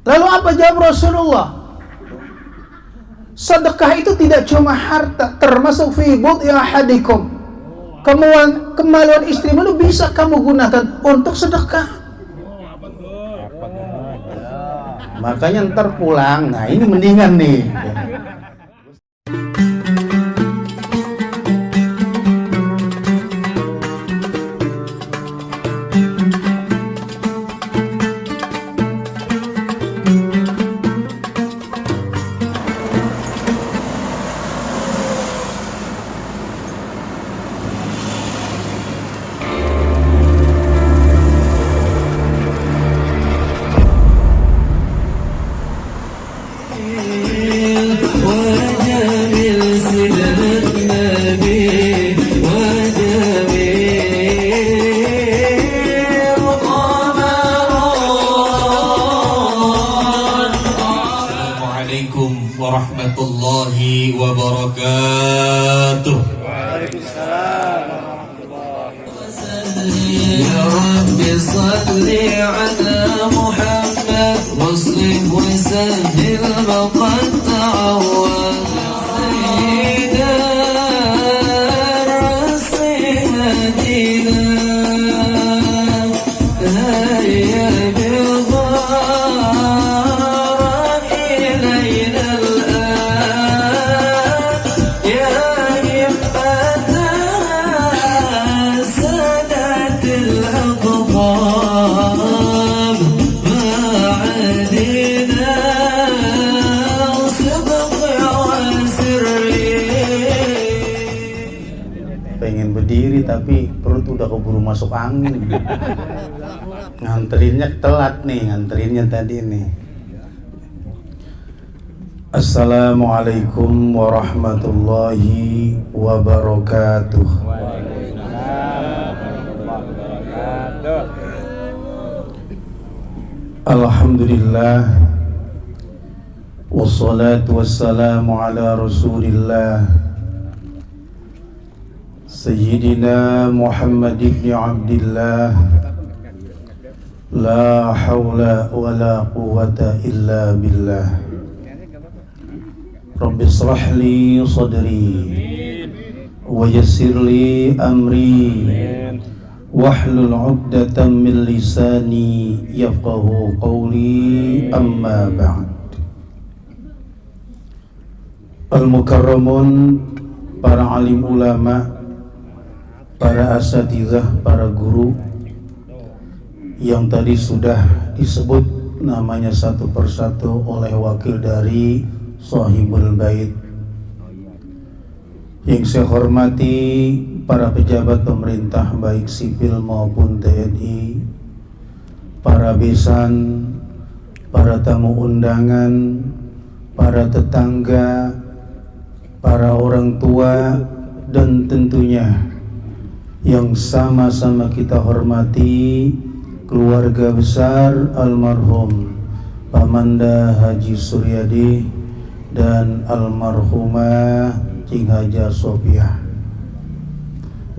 Lalu apa jawab Rasulullah? Sedekah itu tidak cuma harta, termasuk fi bud'i ahadikum. Kemaluan istrimu itu bisa kamu gunakan untuk sedekah. Makanya ntar pulang, nah ini mendingan nih. warahmatullahi wabarakatuh. Waalaikumsalam warahmatullahi wabarakatuh. Ya Rabbi salli ala Muhammad waslim wa sahil maqad ta'awwad sayyidina rasulina hayya pengen berdiri tapi perut udah keburu masuk angin. Nganterinnya telat nih, nganterinnya tadi nih. Assalamualaikum warahmatullahi wabarakatuh. Alhamdulillah, wassalatu wassalamu ala Rasulillah Sayyidina Muhammad ibn Abdillah, la hawla wa la quwwata illa billah. Rabbi israh li sadri wa yassir li amri wahlul 'uqdatam min lisani yafqahu qawli, amma ba'd. Al-mukarramun, para alim ulama, para asatizah, para guru yang tadi sudah disebut namanya satu persatu oleh wakil dari Shahibul Bait. Yang saya hormati para pejabat pemerintah baik sipil maupun TNI, para besan, para tamu undangan, para tetangga, para orang tua, dan tentunya yang sama-sama kita hormati, keluarga besar almarhum Pamanda Haji Suryadi dan almarhumah Cing Haja Sofiah.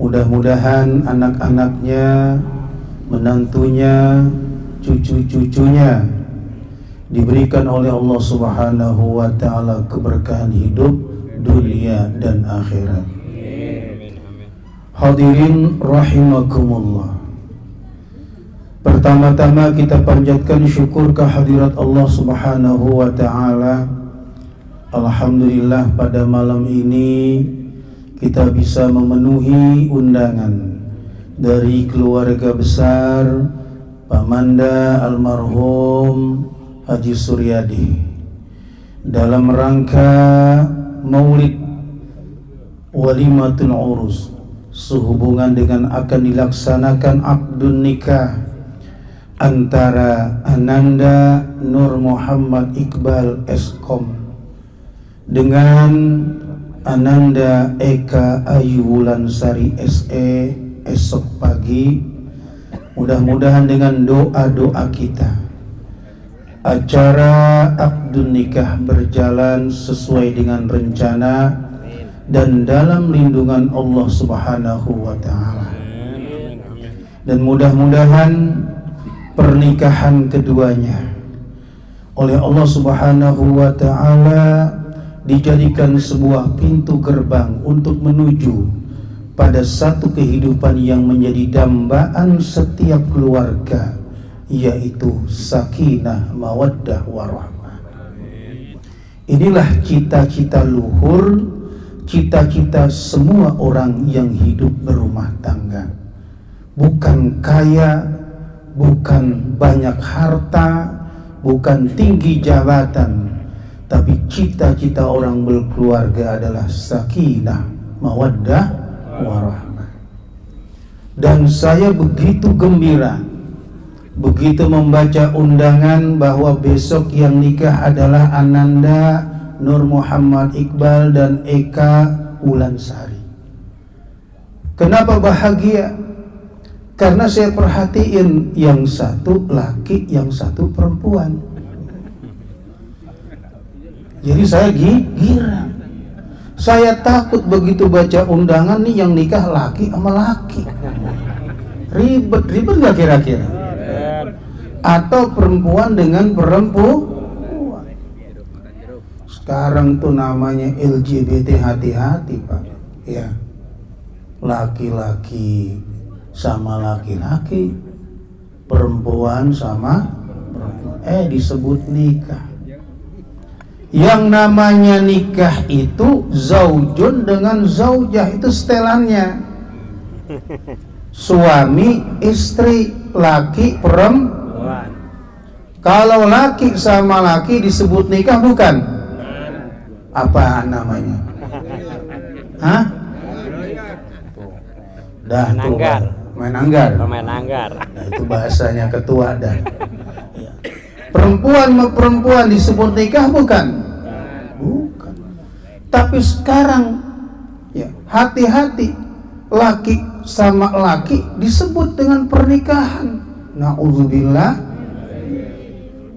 Mudah-mudahan anak-anaknya, menantunya, cucu-cucunya diberikan oleh Allah Subhanahu wa ta'ala keberkahan hidup dunia dan akhirat. Hadirin rahimakumullah. Pertama-tama kita panjatkan syukur kehadirat Allah Subhanahu wa ta'ala. Alhamdulillah pada malam ini kita bisa memenuhi undangan dari keluarga besar Pamanda almarhum Haji Suryadi dalam rangka Maulid Walimatul Urus, sehubungan dengan akan dilaksanakan akdun nikah antara Ananda Nur Muhammad Iqbal Eskom dengan Ananda Eka Ayu Wulansari SE esok pagi. Mudah-mudahan dengan doa-doa kita acara akdun nikah berjalan sesuai dengan rencana dan dalam lindungan Allah Subhanahu wa ta'ala. Dan mudah-mudahan pernikahan keduanya oleh Allah Subhanahu wa ta'ala, dijadikan sebuah pintu gerbang untuk menuju pada satu kehidupan yang menjadi dambaan setiap keluarga, yaitu sakinah, mawaddah, warahmah. Inilah cita-cita luhur, cita-cita semua orang yang hidup berumah tangga. Bukan kaya, bukan banyak harta, bukan tinggi jabatan, tapi cita-cita orang berkeluarga adalah sakinah, mawaddah, warahmah. Dan saya begitu gembira begitu membaca undangan bahwa besok yang nikah adalah Ananda Nur Muhammad Iqbal dan Eka Wulansari. Kenapa bahagia? Karena saya perhatiin yang satu laki, yang satu perempuan. Jadi saya girang. Saya takut begitu baca undangan nih yang nikah laki sama laki. Ribet gak kira-kira? Atau perempuan dengan perempuan. Sekarang tuh namanya LGBT, hati-hati Pak. Ya, laki-laki sama laki-laki, perempuan sama perempuan. Disebut nikah. Yang namanya nikah itu zaujun dengan zaujah, itu setelannya. Suami istri, laki perempuan. Kalau laki sama laki disebut nikah bukan? Apa namanya? Hah? Dah tuh, main anggar. Nah, itu bahasanya ketua dan ya. Perempuan sama perempuan disebut nikah bukan? Bukan. Tapi sekarang ya, hati-hati, laki sama laki disebut dengan pernikahan. Na'udzubillah.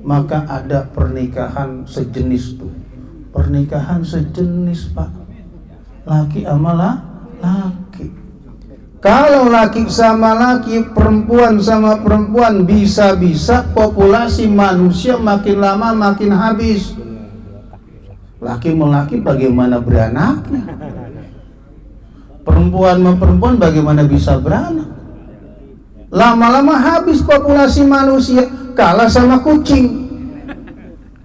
Maka ada pernikahan sejenis tuh. Pernikahan sejenis Pak. Laki sama laki. Kalau laki sama laki, perempuan sama perempuan, bisa-bisa populasi manusia makin lama makin habis. Laki melaki bagaimana beranaknya? Perempuan sama perempuan bagaimana bisa beranak? Lama-lama habis populasi manusia, kalah sama kucing.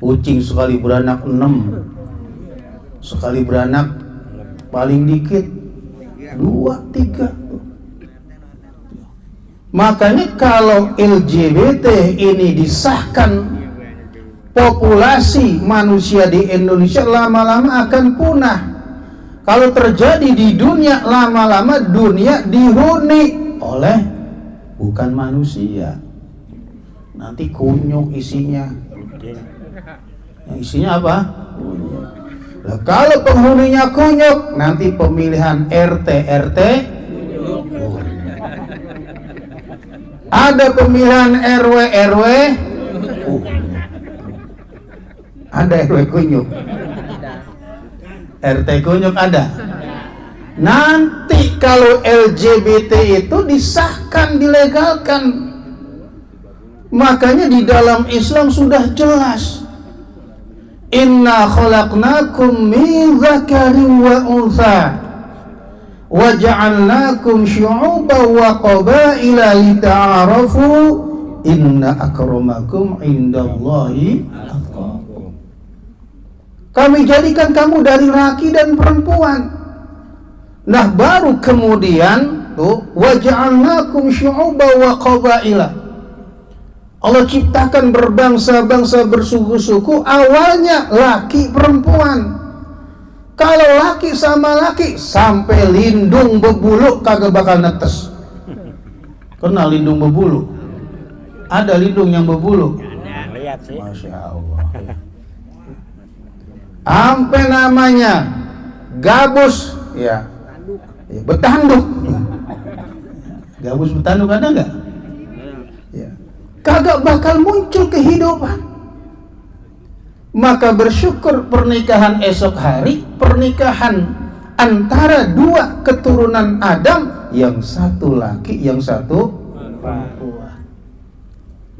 Kucing sekali beranak 6, sekali beranak paling dikit 2, 3. Makanya kalau LGBT ini disahkan, populasi manusia di Indonesia lama-lama akan punah. Kalau terjadi di dunia, lama-lama dunia dihuni oleh bukan manusia. Nanti kunyuk isinya. Yang isinya apa? Nah, kalau penghuninya kunyuk, nanti pemilihan RT ada pemilihan RW ada RW kunyuk, RT kunyuk ada. Nanti kalau LGBT itu disahkan, dilegalkan, makanya di dalam Islam sudah jelas, inna khalaqnakum min dzakarin wa untha wa ja'alnakum syu'uban wa qabaila lita'arafu inna akramakum indallahi atqakum. Kami jadikan kamu dari laki dan perempuan. Nah, baru kemudian tuh wa ja'alnakum syu'uban wa qabaila. Allah ciptakan berbangsa-bangsa, bersuku-suku, awalnya laki perempuan. Kalau laki sama laki, sampai lindung bebulu kagak bakal netes. Kenal lindung bebulu? Ada lindung yang bebulu? Lihat sih. Masya Allah. Sampai namanya gabus, ya, betanduk. Gabus betanduk ada nggak? Ya. Kagak bakal muncul kehidupan. Maka bersyukur pernikahan esok hari, pernikahan antara dua keturunan Adam, yang satu laki, yang satu perempuan.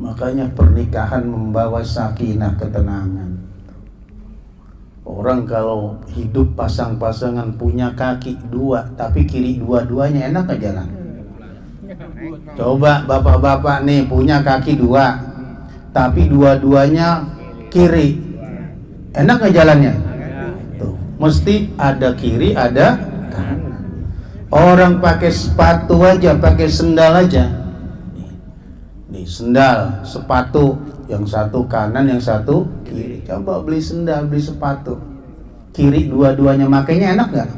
Makanya pernikahan membawa sakinah, ketenangan. Orang kalau hidup pasang-pasangan punya kaki dua tapi kiri dua-duanya, enak gak jalan? Coba bapak-bapak nih punya kaki dua tapi dua-duanya kiri, enak gak jalannya? Tuh, mesti ada kiri ada kanan. Orang pakai sepatu aja, pakai sendal aja. Nih sendal, sepatu, yang satu kanan, yang satu kiri. Coba beli sendal, beli sepatu, kiri dua-duanya, makanya enak gak?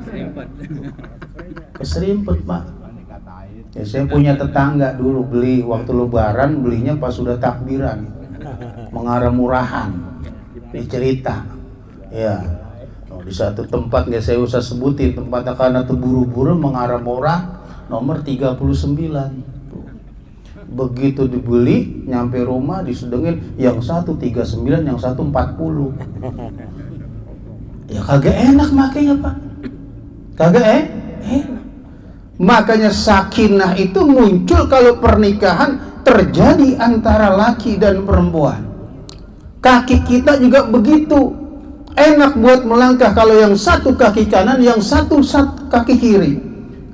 Keserimpet Pak. Ya, saya punya tetangga dulu beli waktu lebaran, belinya pas sudah takbiran, mengarah murahan. Ini cerita. Ya, di satu tempat nggak saya usah sebutin tempatnya karena terburu-buru, mengarah murah nomor 39. Begitu dibeli, nyampe rumah disedengin, yang satu 39, yang satu 40. Ya kagak enak makanya Pak. Kagak enak. Makanya sakinah itu muncul kalau pernikahan terjadi antara laki dan perempuan. Kaki kita juga begitu. Enak buat melangkah kalau yang satu kaki kanan, yang satu kaki kiri.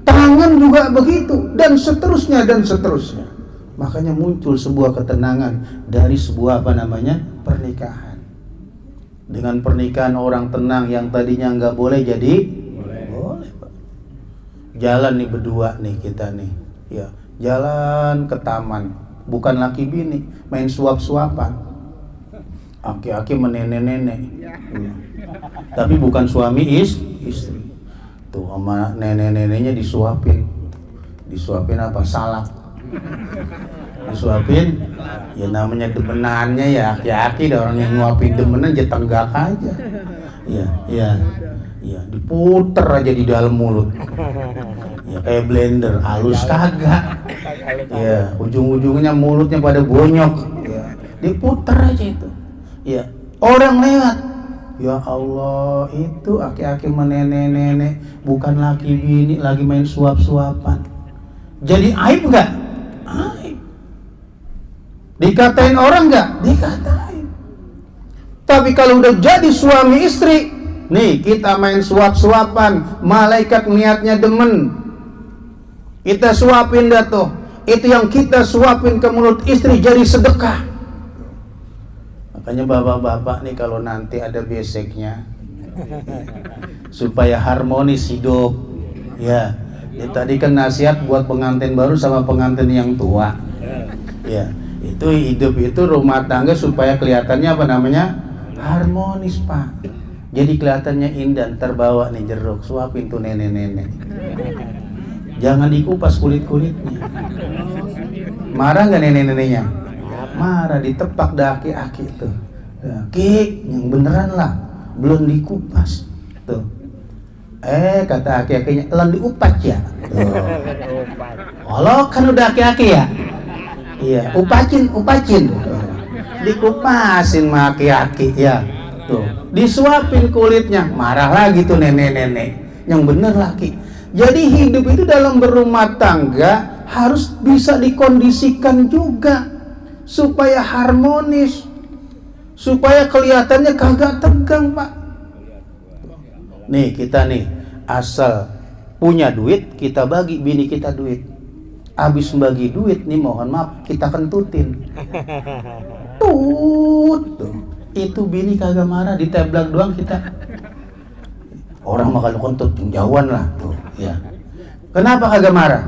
Tangan juga begitu, dan seterusnya dan seterusnya. Makanya muncul sebuah ketenangan dari sebuah pernikahan. Dengan pernikahan orang tenang, yang tadinya nggak boleh jadi boleh Pak. Jalan nih berdua nih kita nih, ya jalan ke taman, bukan laki bini, main suap-suapan. Aki-aki menenek-nenek, tapi bukan suami istri. Tuh sama nenek-neneknya disuapin apa? Salak. Disuapin, ya namanya demenannya ya aki-aki, ada orang yang nguapin demenan aja tenggak aja. Iya, diputer aja di dalam mulut. Ya kayak blender, halus kagak. Ya, ujung-ujungnya mulutnya pada bonyok. Ya, diputer aja itu. Ya, orang lewat. Ya Allah, itu aki-aki menenek-nenek, bukan laki bini, lagi main suap-suapan. Jadi aib enggak? Aib. Dikatain orang enggak? Dikatain. Tapi kalau udah jadi suami istri, nih kita main suap-suapan, malaikat niatnya demen, kita suapin dah tuh. Itu yang kita suapin ke mulut istri jadi sedekah. Makanya bapak-bapak nih kalau nanti ada beseknya, supaya harmonis hidup, ya. Tadi kan nasihat buat pengantin baru sama pengantin yang tua. Ya, itu hidup itu rumah tangga supaya kelihatannya harmonis Pak. Jadi kelihatannya indah, terbawa nih jeruk, suapin tuh nenek-nenek. Jangan dikupas kulit-kulitnya. Marah nggak nenek-neneknya? Marah, ditepak dah aki-aki tuh. Ki, yang beneran lah, belum dikupas tuh. Kata aki-akinya, elan diupat ya. Kalau kan udah aki-aki ya. Iya, upacin. Dikupasin sama aki-aki ya. Tuh, disuapin kulitnya, marah lagi tuh nenek-nenek. Yang bener laki. Jadi hidup itu dalam berumah tangga harus bisa dikondisikan juga supaya harmonis, supaya kelihatannya kagak tegang Pak. Nih kita nih asal punya duit, kita bagi bini kita duit. Habis bagi duit nih, mohon maaf, kita kentutin. Tuh. Itu bini kagak marah, diteblak doang kita. Orang mah kalau kentut jauhan lah tuh, ya. Kenapa kagak marah?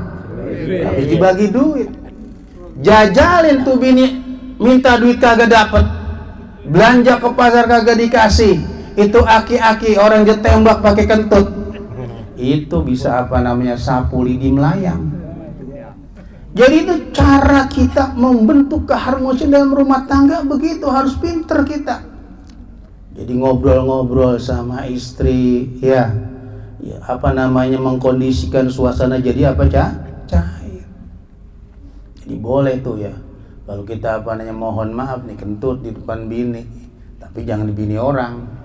Habis dibagi duit. Jajalin tuh bini, minta duit kagak dapet. Belanja ke pasar kagak dikasih. Itu aki-aki orang ditembak pakai kentut. Itu bisa sapu lidi melayang. Jadi itu cara kita membentuk keharmonisan dalam rumah tangga, begitu harus pinter kita. Jadi ngobrol-ngobrol sama istri, ya mengkondisikan suasana jadi cair. Jadi boleh tuh ya, kalau kita mohon maaf nih kentut di depan bini, tapi jangan di bini orang.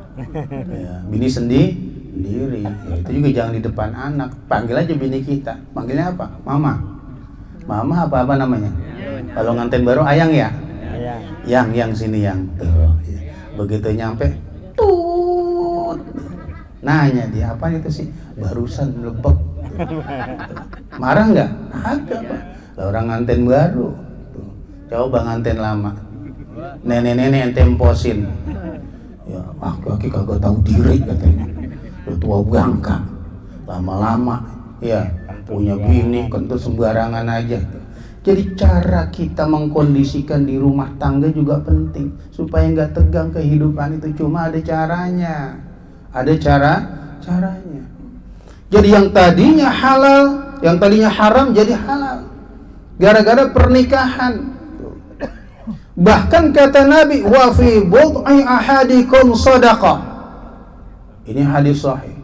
Ya, bini sendiri. Ya, itu juga jangan di depan anak. Panggil aja bini kita. Panggilnya apa? Mama apa namanya? Kalau nganten baru ayang ya. yang sini yang tuh. Begitu nyampe, tut, nanya dia apa itu sih? Barusan mlebek. Marah nggak? Ada Pak. Lah orang nganten baru. Tuh. Coba nganten lama. Nenek-nenek ente emposin. Ya, aki kagak tahu diri katanya. Udah tua bangka. Lama-lama ya punya bini kentut sembarangan aja. Jadi cara kita mengkondisikan di rumah tangga juga penting supaya nggak tegang kehidupan itu. Cuma ada caranya. Ada caranya. Jadi yang tadinya halal, yang tadinya haram jadi halal gara-gara pernikahan. Bahkan kata Nabi, wa fi bud'i ahadikum shadaqah. Ini hadis sahih.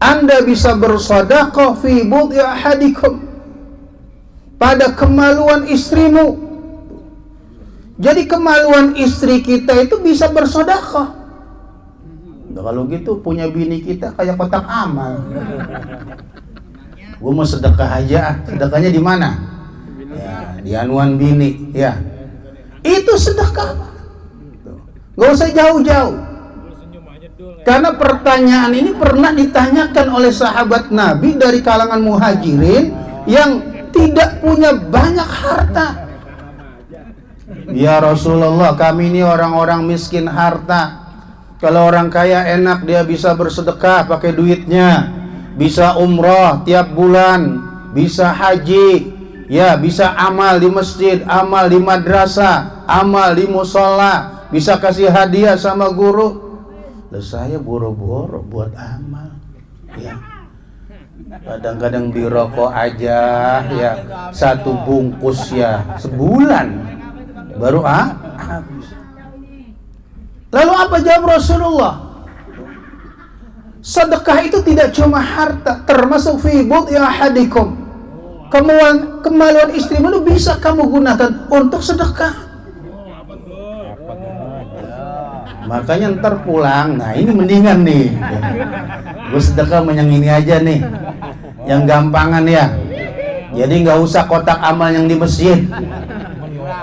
Anda bisa bersedekah fi bud'i ahadikum, pada kemaluan istrimu. Jadi kemaluan istri kita itu bisa bersedekah. Nah, kalau gitu punya bini kita kayak kotak amal. Gue mau sedekah aja, sedekahnya di mana? Ya, di anuan bini, ya. Itu sedekah. Gak usah jauh-jauh. Karena pertanyaan ini pernah ditanyakan oleh sahabat Nabi dari kalangan muhajirin yang tidak punya banyak harta. Ya Rasulullah, kami ini orang-orang miskin harta. Kalau orang kaya enak, dia bisa bersedekah pakai duitnya, bisa umroh tiap bulan, bisa haji, ya bisa amal di masjid, amal di madrasah, amal di musola, bisa kasih hadiah sama guru. Lah saya boro-boro buat amal, ya. Kadang-kadang di rokok aja, ya 1 bungkus ya sebulan baru habis. Lalu apa jawab Rasulullah? Sedekah itu tidak cuma harta, termasuk fi bud'i ahadikum. Kemaluan istrimu itu bisa kamu gunakan untuk sedekah. Makanya ntar pulang, nah ini mendingan nih. Gue sedekah yang ini aja nih, yang gampangan ya. Jadi nggak usah kotak amal yang di masjid,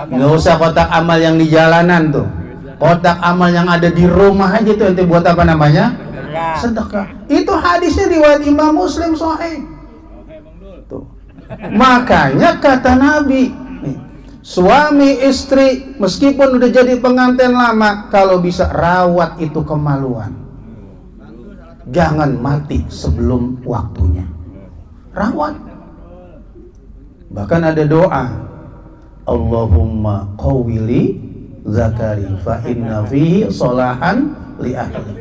nggak usah kotak amal yang di jalanan tuh. Kotak amal yang ada di rumah aja tuh nanti buat apa namanya? Sedekah. Itu hadisnya riwayat Imam Muslim sahih. Tuh. Makanya kata Nabi, nih, suami istri meskipun udah jadi pengantin lama, kalau bisa rawat itu kemaluan. Jangan mati sebelum waktunya. Rawat. Bahkan ada doa, Allahumma qawwili zakari fa inna fihi solahan li ahli.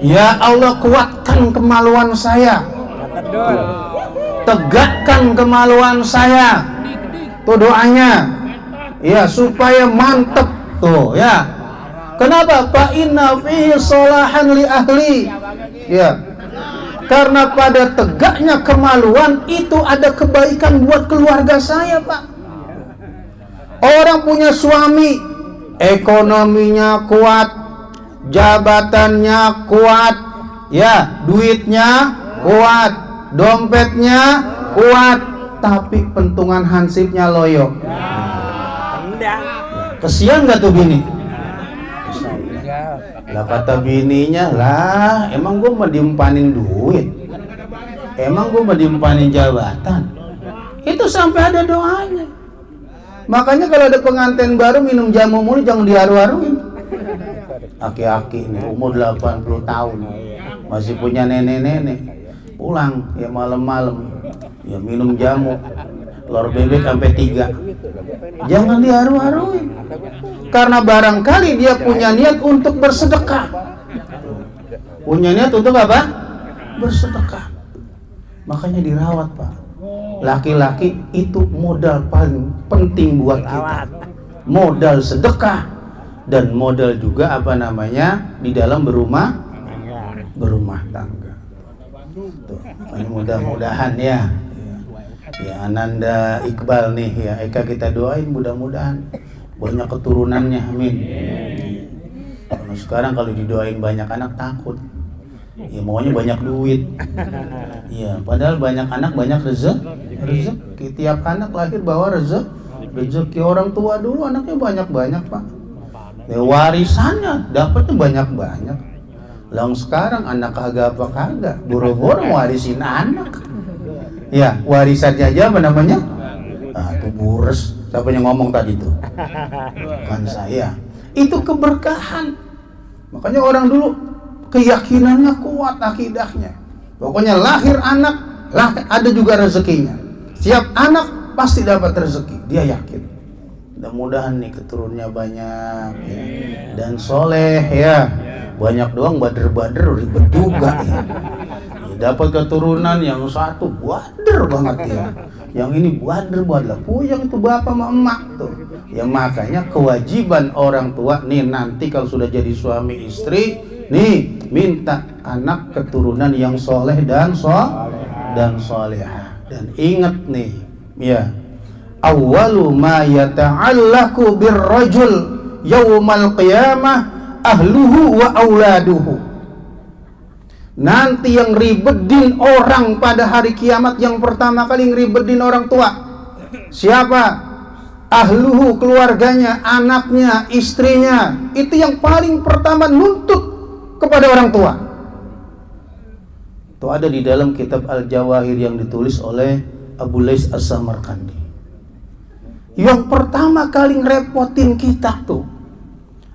Ya Allah, kuatkan kemaluan saya, tegakkan kemaluan saya. Tuh doanya, ya supaya mantep tuh ya. Kenapa? Fa inna fihi solahan li ahli. Ya, karena pada tegaknya kemaluan itu ada kebaikan buat keluarga saya, Pak. Orang punya suami, ekonominya kuat, jabatannya kuat, ya, duitnya kuat, dompetnya kuat, tapi pentungan hansipnya loyo. Kesian gak tuh bini? Lah kata bininya, lah emang gue mau diempanin duit, emang gue mau diempanin jabatan. Itu sampai ada doanya. Makanya kalau ada pengantin baru minum jamu mulu jangan diharu-haruin. Aki-aki nih umur 80 tahun masih punya nenek-nenek, pulang ya malam-malam ya minum jamu telur bebek sampai 3. Jangan diharu-haruin. Karena barangkali dia punya niat untuk bersedekah. Punya niat untuk apa? Bersedekah. Makanya dirawat, Pak. Laki-laki itu modal paling penting buat kita. Modal sedekah dan modal juga apa namanya di dalam berumah tangga. Tuh, mudah-mudahan ya. Ya Ananda Iqbal nih ya, Eka kita doain mudah-mudahan banyak keturunannya, amin. Karena sekarang kalau didoain banyak anak takut. Ya maunya banyak duit. Ya, padahal banyak anak banyak rezeki. Tiap anak lahir bawa rezeki. Rezeki orang tua dulu anaknya banyak-banyak, Pak. Ya, warisannya dapatnya banyak-banyak. Lang sekarang anak kagak apa kagak, boro-boro warisin anak. Ya, warisannya aja apa namanya? Tuh bures. Siapa yang ngomong tadi tuh? Bukan saya. Itu keberkahan. Makanya orang dulu keyakinannya kuat, akidahnya. Pokoknya lahir anak, ada juga rezekinya. Setiap anak pasti dapat rezeki, dia yakin. Mudah-mudahan nih keturunannya banyak ya. Dan soleh ya. Banyak doang bader-bader ribet juga ya. Dapat keturunan yang satu bader banget ya. Yang ini bader banget lah. Puyeng itu bapak sama emak tuh. Ya makanya kewajiban orang tua nih nanti kalau sudah jadi suami istri nih minta anak keturunan yang soleh dan solehah. Dan ingat nih ya, awwalu ma yata'allaku birrajul yaumal qiyamah ahluhu wa auladuhu. Nanti yang ribetin orang pada hari kiamat, yang pertama kali ngeribetin orang tua siapa? Ahluhu, keluarganya, anaknya, istrinya. Itu yang paling pertama nuntut kepada orang tua. Itu ada di dalam kitab Al-Jawahir yang ditulis oleh Abu Lais As-Samarkandi. Yang pertama kali ngerepotin kita tuh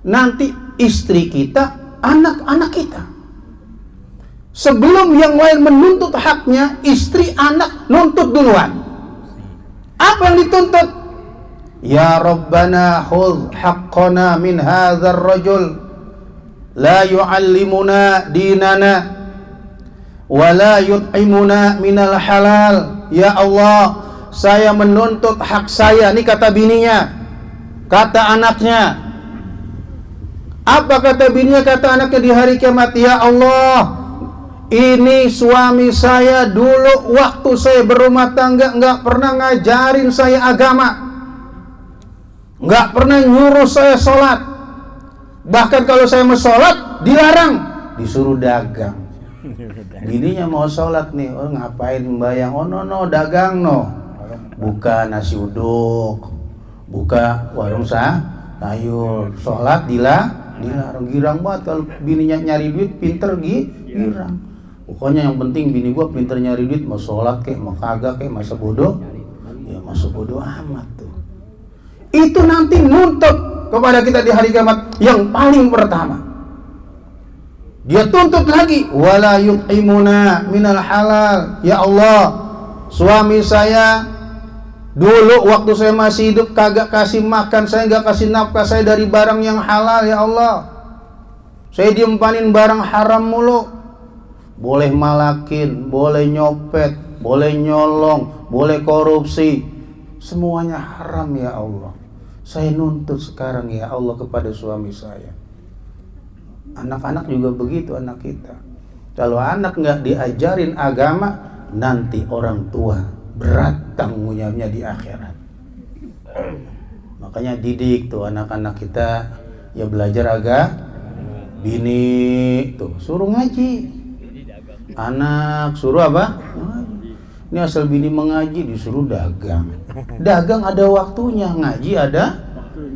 nanti istri kita, anak-anak kita. Sebelum yang lain menuntut haknya, istri anak nuntut duluan. Apa yang dituntut? Ya Rabbana khudh haqqana min hadzal rajul la yu'allimuna dinana wa la yut'imuna minal halal. Ya Allah, saya menuntut hak saya. Ini kata bininya, kata anaknya. Apa kata bininya, kata anaknya di hari kiamat? Ya Allah, ini suami saya dulu waktu saya berumah tangga nggak pernah ngajarin saya agama, nggak pernah nyuruh saya sholat. Bahkan kalau saya mau sholat dilarang, disuruh dagang. Bininya mau sholat nih, oh ngapain membayang? Oh no dagang no, buka nasi uduk, buka warung sayur, sholat dilarang. Girang banget kalau bininya nyari duit, pinter girang. Pokoknya yang penting bini gua pinter nyari duit, mau sholat kek, mau kagak kek, masa bodoh, ya masa bodoh amat tuh. Itu nanti nuntut kepada kita di hari kiamat yang paling pertama. Dia tuntut lagi, wala yut'imuna minal halal. Ya Allah, suami saya dulu waktu saya masih hidup kagak kasih makan saya, gak kasih nafkah saya dari barang yang halal. Ya Allah, saya diempanin barang haram mulu. Boleh malakin, boleh nyopet, boleh nyolong, boleh korupsi, semuanya haram. Ya Allah, saya nuntut sekarang ya Allah kepada suami saya. Anak-anak juga begitu, anak kita. Kalau anak nggak diajarin agama, nanti orang tua berat tanggungnya di akhirat. Makanya didik tuh anak-anak kita ya, belajar bini tuh suruh ngaji. Anak suruh apa? Ini asal bini mengaji disuruh dagang. Dagang ada waktunya, ngaji ada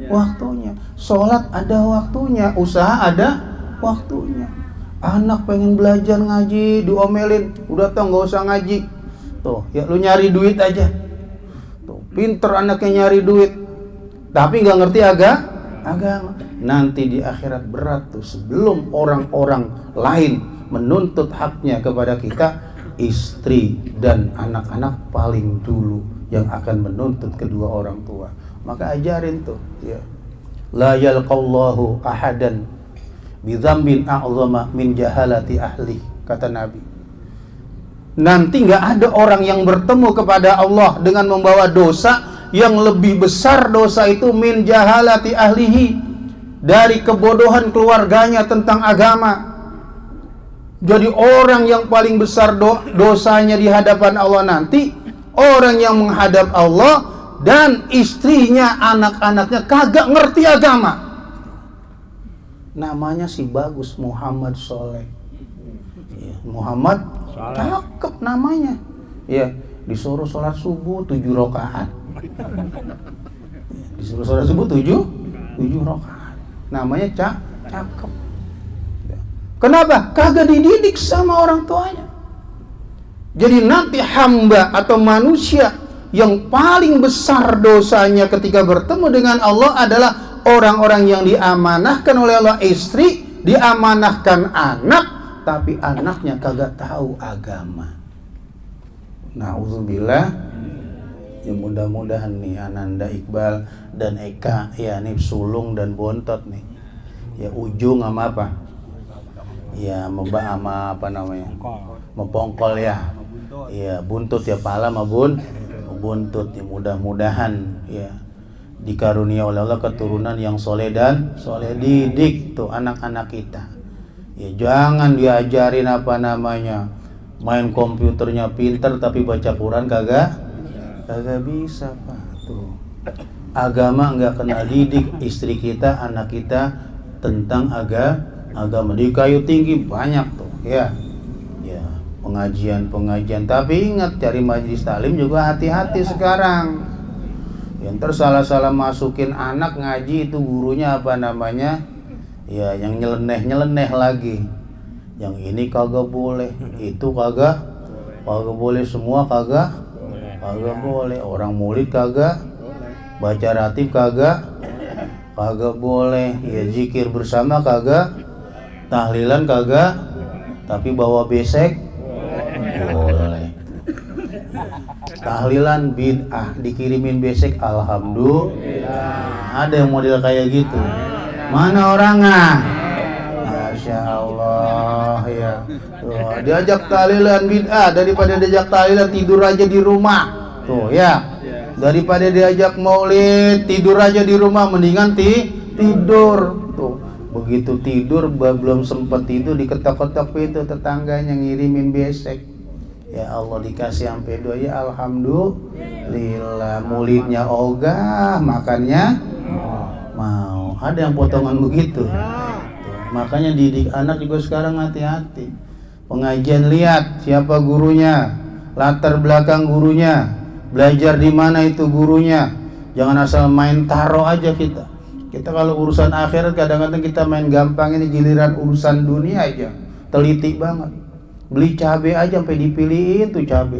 waktunya, sholat ada waktunya, usaha ada waktunya. Anak pengen belajar ngaji diomelin, udah tau nggak usah ngaji. Tuh ya lu nyari duit aja. Tuh pinter anaknya nyari duit, tapi nggak ngerti agama. Nanti di akhirat berat tuh. Sebelum orang-orang lain menuntut haknya kepada kita, istri dan anak-anak paling dulu yang akan menuntut kedua orang tua. Maka ajarin tuh ya, la yalqallahu ahadan bidzambin a'zama min jahalati ahli, kata Nabi. Nanti nggak ada orang yang bertemu kepada Allah dengan membawa dosa yang lebih besar dosa itu min jahalati ahlihi, dari kebodohan keluarganya tentang agama. Jadi orang yang paling besar dosanya di hadapan Allah nanti orang yang menghadap Allah dan istrinya, anak-anaknya kagak ngerti agama. Namanya si bagus, Muhammad Soleh. Ya, Muhammad cakep namanya. Ya, disuruh sholat subuh 7 rakaat. Disuruh sholat subuh 7 rakaat. Namanya cakep. Kenapa? Kagak dididik sama orang tuanya. Jadi nanti hamba atau manusia yang paling besar dosanya ketika bertemu dengan Allah adalah orang-orang yang diamanahkan oleh Allah istri, diamanahkan anak, tapi anaknya kagak tahu agama. Na'udzubillah. Ya mudah-mudahan nih Ananda, Iqbal dan Eka ya nih sulung dan bontot nih. Ya ujung sama apa? Ya sama apa namanya? Mempongkol ya. Ya buntut ya, pala sama buntut ya, mudah-mudahan ya dikarunia oleh Allah keturunan yang soleh dan soleh. Didik tuh anak-anak kita. Ya jangan diajarin apa namanya main komputernya pinter tapi baca Quran kagak bisa Pak. Tuh agama nggak kenal didik istri kita, anak kita tentang agama. Di kayu tinggi banyak tuh ya pengajian, tapi ingat cari majelis taklim juga hati-hati sekarang. Yang tersalah masukin anak ngaji itu gurunya apa namanya ya yang nyeleneh lagi. Yang ini kagak boleh, itu kagak boleh, semua kagak boleh. Orang maulid kagak, baca ratib kagak boleh, ya zikir bersama kagak, tahlilan kagak, tapi bawa besek boleh. Tahlilan bid'ah, dikirimin besek alhamdulillah. Ada yang model kayak gitu. Mana orangnya? Masya Allah ya. Tuh, diajak tahlilan bid'ah daripada diajak tahlilan tidur aja di rumah. Tuh ya. Daripada diajak maulid tidur aja di rumah, mendingan tidur. Tuh, begitu tidur belum sempat tidur diketok-ketok itu tetangganya ngirimin besek. Ya Allah dikasih sampai doa ya alhamdulillah. Maulidnya ogah, makannya mau. Ada yang potongan begitu. Makanya didik anak juga sekarang hati-hati. Pengajian lihat siapa gurunya, latar belakang gurunya, belajar di mana itu gurunya. Jangan asal main taro aja kita. Kita kalau urusan akhirat kadang-kadang kita main gampang, ini giliran urusan dunia aja teliti banget. Beli cabai aja sampai dipilihin tuh cabai,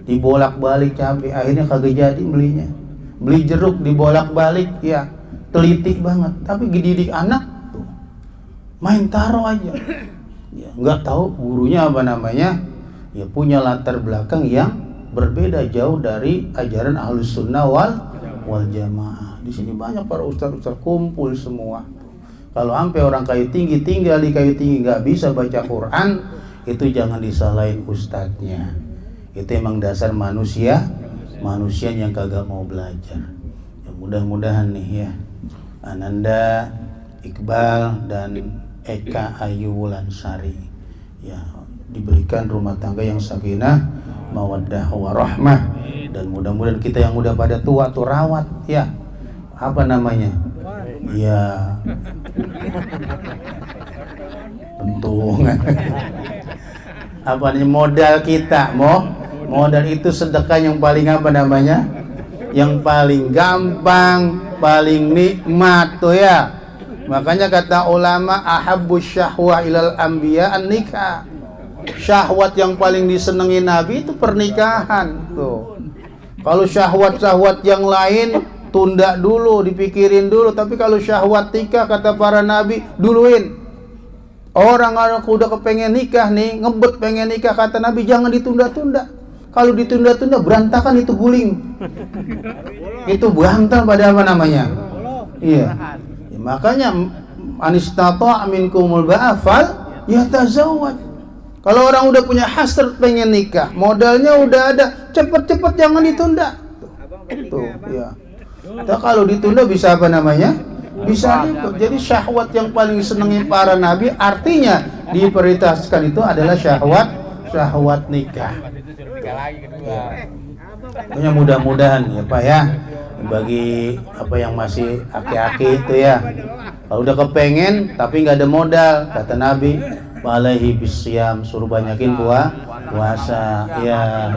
dibolak-balik cabai, akhirnya kagak jadi belinya. Beli jeruk dibolak-balik ya teliti banget. Tapi didik anak tuh main taro aja ya, nggak tahu gurunya apa namanya ya, punya latar belakang yang berbeda jauh dari ajaran Ahlus Sunnah wal Jamaah. Di sini banyak para ustaz-ustaz kumpul semua. Kalau sampai orang kayu tinggi tinggal di kayu tinggi nggak bisa baca Quran, itu jangan disalahin ustadznya. Itu emang dasar manusia yang kagak mau belajar. Ya, mudah-mudahan nih ya Ananda, Iqbal dan Eka Ayu Wulansari ya diberikan rumah tangga yang sakinah, mawaddah warahmah, dan mudah-mudahan kita yang udah pada tua tuh rawat ya apa namanya ya pentungan apa nih modal kita modal itu sedekah yang paling apa namanya yang paling gampang, paling nikmat tuh ya. Makanya kata ulama ahabbus syahwa ilal anbiya an-nikah. Syahwat yang paling disenangi Nabi itu pernikahan tuh. Kalau syahwat-syahwat yang lain tunda dulu, dipikirin dulu. Tapi kalau syahwat nikah kata para Nabi duluin. Orang udah kepengen nikah nih, ngebet pengen nikah kata Nabi jangan ditunda-tunda. Kalau ditunda-tunda berantakan itu guling. Itu bantal pada apa namanya? Iya. Ya, makanya anistata minkumul ba'afal yatazawwaj. Kalau orang udah punya hasrat pengen nikah, modalnya udah ada, cepet-cepet jangan ditunda. Tuh, ya. Nah, kalau ditunda bisa apa namanya? Bisa ribut. Jadi syahwat yang paling senengin para nabi, artinya diprioritaskan itu adalah syahwat nikah. Ya. Mudah-mudahan ya Pak ya, bagi apa yang masih aki-aki itu ya, kalau udah kepengen tapi nggak ada modal, kata Nabi Walaihi bisyam, suruh banyakin puasa. Ya.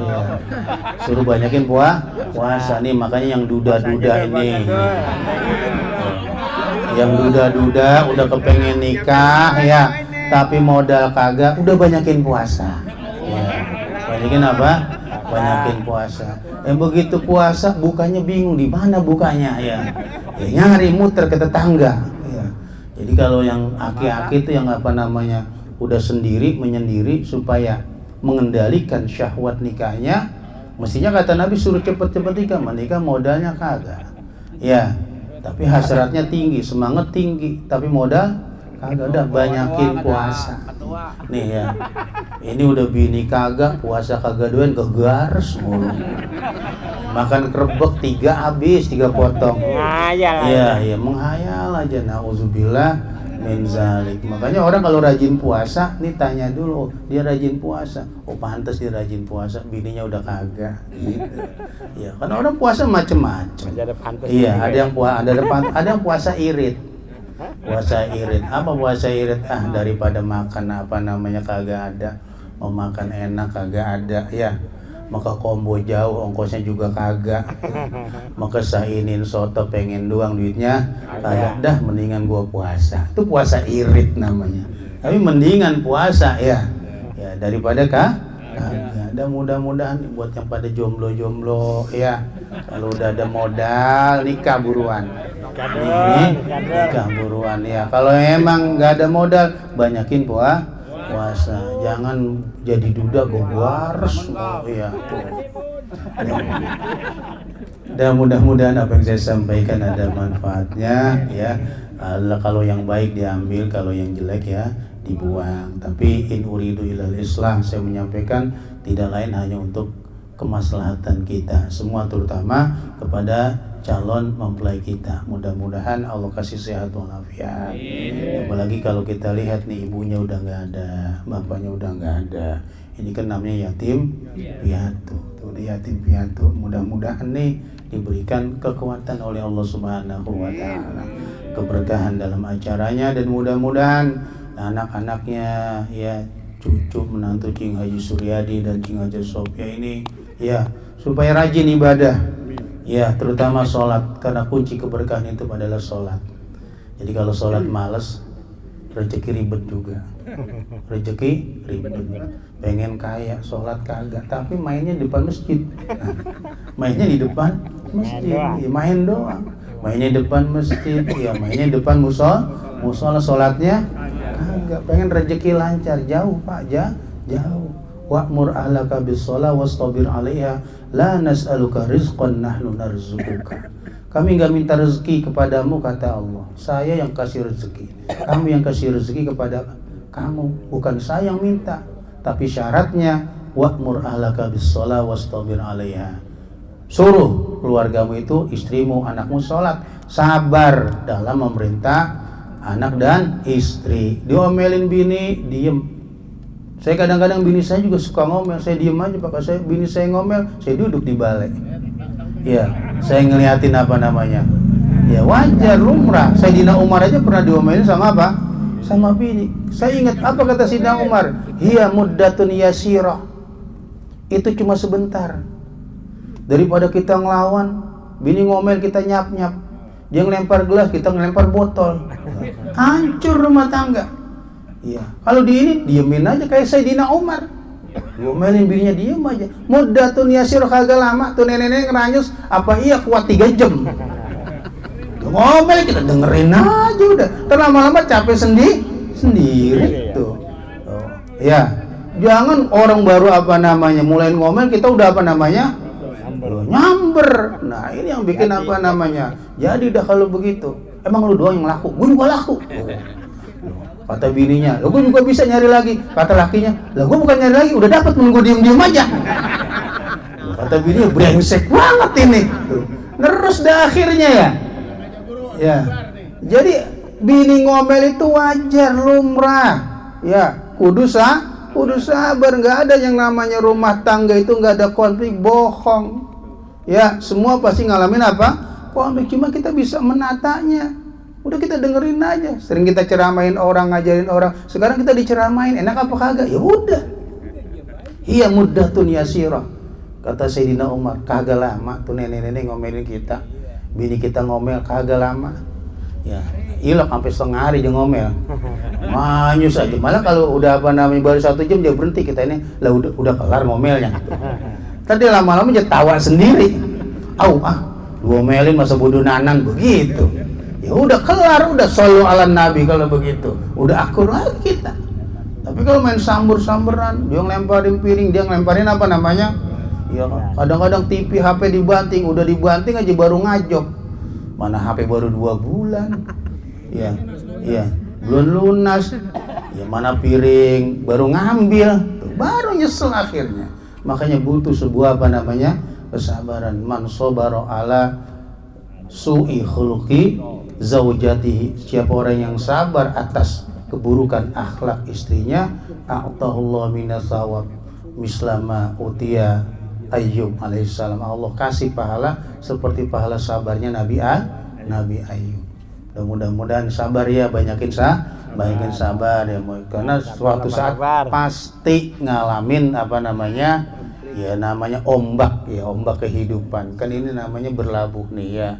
Suruh banyakin puasa nih, makanya yang duda-duda ini. Yang duda-duda udah kepengen nikah ya, tapi modal kagak, udah banyakin puasa. Ya. Banyakin apa? Banyakin puasa. Begitu puasa bukanya bingung di mana bukanya ya. Nyari muter ke tetangga. Ya. Jadi kalau yang aki-aki itu yang apa namanya udah menyendiri supaya mengendalikan syahwat nikahnya, mestinya kata Nabi suruh cepet-cepet nikah, menikah modalnya kagak. Ya, tapi hasratnya tinggi, semangat tinggi, tapi modal kagak. Udah banyakin puasa. Nih ya, ini udah bini kagak, puasa kagak doyan, kegares mulu. Makan kerebek 3 habis, 3 potong. Iya, menghayal aja. Nauzubillah min zalik. Makanya orang kalau rajin puasa, nih tanya dulu, dia rajin puasa. Oh pantas dia rajin puasa, bininya udah kagak. Gitu. Ya, karena orang puasa macem-macem. Iya, ada yang puasa irit. Puasa irit. Apa puasa irit? Daripada makan apa namanya kagak ada, mau makan enak kagak ada, ya. Maka combo jauh, ongkosnya juga kagak. Maka sainin soto pengen doang duitnya kagak, dah mendingan gua puasa. Itu puasa irit namanya. Tapi mendingan puasa ya daripada kagak. Dan mudah-mudahan buat yang pada jomblo ya, kalau udah ada modal nikah buruan. Nikah buruan ya. Kalau emang nggak ada modal, banyakin puasa, jangan jadi duda gogares ya. Dan mudah-mudahan apa yang saya sampaikan ada manfaatnya ya. Kalau yang baik diambil, kalau yang jelek ya dibuang. Tapi in uridu ilal islah, saya menyampaikan tidak lain hanya untuk kemaslahatan kita semua, terutama kepada calon mempelai kita. Mudah-mudahan Allah kasih sehat walafiat. Apalagi kalau kita lihat nih, ibunya udah nggak ada, bapaknya udah nggak ada. Ini kan namanya yatim piatu. Tuh yatim piatu. Mudah-mudahan nih diberikan kekuatan oleh Allah Subhanahu wa taala, keberkahan dalam acaranya, dan mudah-mudahan anak-anaknya ya, cucu menantu Cing Haji Suryadi dan Cing Haji Sofia ini ya, supaya rajin ibadah ya, terutama sholat, karena kunci keberkahan itu adalah sholat. Jadi kalau sholat malas, rezeki ribet juga. Rezeki ribet. Pengen kaya, sholat kagak, tapi mainnya di depan masjid. Mainnya di depan masjid, ya, main doang. Mainnya di depan masjid, ya mainnya di depan musola, sholatnya kagak. Pengen rezeki lancar, jauh Pak, jauh. Wa'mur ahlaka bis-shalah wastabir 'alaiha la nas'aluka rizqan nahnu narzuquka. Kami enggak minta rezeki kepadamu, kata Allah. Saya yang kasih rezeki. Kami yang kasih rezeki kepada kamu, bukan saya yang minta. Tapi syaratnya wa'mur ahlaka bis-shalah wastabir 'alaiha. Suruh keluargamu itu, istrimu, anakmu sholat, sabar dalam memerintah anak dan istri. Diomelin bini, diem. Saya kadang-kadang bini saya juga suka ngomel, saya diem aja Pak. Bini saya ngomel, saya duduk di balai. Ya, saya ngeliatin apa namanya. Ya wajar, lumrah. Sayyidina Umar aja pernah diomelin sama apa? Sama bini. Saya ingat apa kata Sayyidina Umar? Hiya muddatun yasirah. Itu cuma sebentar. Daripada kita ngelawan, bini ngomel kita nyap-nyap. Dia ngelempar gelas, kita ngelempar botol. Hancur rumah tangga. Iya, kalau di ini diemin aja kayak Sayyidina Umar. Ngomelin bininya, diem aja. Muddatun yasir, kagak lama tuh nenek-nenek ngeranyus. Apa iya kuat 3 jam? Ngomel kita dengerin aja udah. Terlama-lama capek sendiri tuh. Ya, jangan orang baru apa namanya mulai ngomel kita udah apa namanya nyamber. Nah ini yang bikin apa namanya. Jadi dah kalau begitu, emang lu doang yang laku, gue juga laku. Kata bininya, gue juga bisa nyari lagi. Kata lakinya, lah gue bukan nyari lagi, udah dapat, menunggu diem-diem aja. Kata bininya, brengsek banget ini. Terus dah akhirnya ya. Jadi bini ngomel itu wajar, lumrah. Ya, kudu sabar. Nggak ada yang namanya rumah tangga itu nggak ada konflik, bohong. Ya, semua pasti ngalamin apa? Konflik, cuma kita bisa menatanya. Udah kita dengerin aja. Sering kita ceramain orang, ngajarin orang. Sekarang kita diceramain, enak apa kagak? Ya udah. Iya muddatun yasirah. Kata Sayyidina Umar, kagak lama tuh nenek-nenek ngomelin kita. Bini kita ngomel kagak lama. Ya, ilok sampai setengah hari dia ngomel. Manyus aja. Malah kalau udah baru 1 jam dia berhenti, kita ini lah udah kelar ngomelnya. Tadi lama-lama dia tawa sendiri. Ngomelin masa bodoh nanan begitu. Ya udah kelar, udah shollu ala nabi kalau begitu. Udah akur lagi kita. Tapi kalau main sambur-samberan, dia ngelemparin piring, dia ngelemparin apa namanya? Ya, kadang-kadang TV, HP dibanting, udah dibanting aja baru ngajok. Mana HP baru 2 bulan. Ya, belum lunas. Ya mana piring baru ngambil, tuh, baru nyesel akhirnya. Makanya butuh sebuah apa namanya? Kesabaran. Man sabara ala su'i khuluqi zaujatihi. Siapa orang yang sabar atas keburukan akhlak istrinya, a'tahullahu minas thawab mislama utiya Ayyub alaihissalam. Allah kasih pahala seperti pahala sabarnya Nabi Ayyub. Dan mudah-mudahan sabar ya, banyakin sabar ya, karena suatu saat pasti ngalamin apa namanya, ya namanya ombak kehidupan. Kan ini namanya berlabuh nih ya.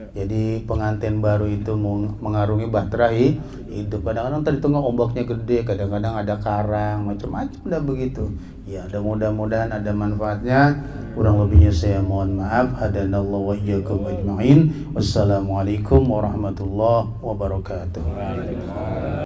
Jadi pengantin baru itu mengarungi bahtera hidup. Kadang-kadang tadi tengah ombaknya gede, kadang-kadang ada karang, macam-macam udah begitu. Ya, mudah-mudahan ada manfaatnya. Kurang lebihnya saya mohon maaf. Hadanallahu wa iyyakum ajma'in. Wassalamualaikum warahmatullahi wabarakatuh.